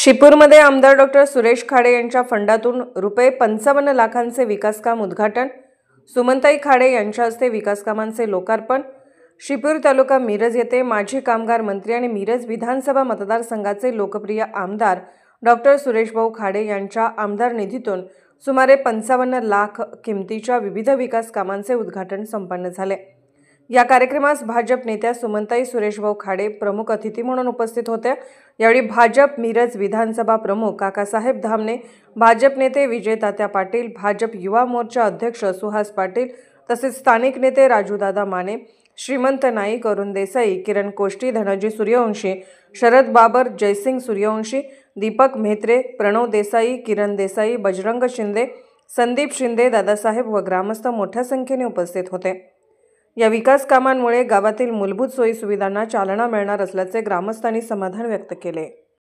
शिपूरमध्ये आमदार डॉक्टर सुरेश खाडे यांच्या फंडातून ₹55 लाखांचे विकासकाम उद्घाटन। सुमनताई खाडे यांच्या हस्ते विकासकामांचे लोकार्पण। शिपूर तालुका मिरज येथे माजी कामगार मंत्री आणि मिरज विधानसभा मतदारसंघाचे लोकप्रिय आमदार डॉक्टर सुरेशभाऊ खाडे यांच्या आमदार निधीतून सुमारे 55 लाख किमतीच्या विविध विकास कामांचे उद्घाटन संपन्न झाले। या कार्यक्रमास भाजप नेत्या सुमनताई सुरेशभाऊ खाडे प्रमुख अतिथी म्हणून उपस्थित होत्या। यावेळी भाजप मिरज विधानसभा प्रमुख काकासाहेब धामणे, भाजप नेते विजय तात्या पाटील, भाजप युवा मोर्चा अध्यक्ष सुहास पाटील तसेच स्थानिक नेते राजूदादा माने, श्रीमंत नाईक, अरुण देसाई, किरण कोष्टी, धनजी सूर्यवंशी, शरद बाबर, जयसिंग सूर्यवंशी, दीपक म्हेत्रे, प्रणव देसाई, किरण देसाई, बजरंग शिंदे, संदीप शिंदे, दादासाहेब व ग्रामस्थ मोठ्या संख्येने उपस्थित होते। या विकास कामांमुळे गावातील मूलभूत सोयी सुविधांना चालना मिळणार असल्याचे ग्रामस्थांनी समाधान व्यक्त केले।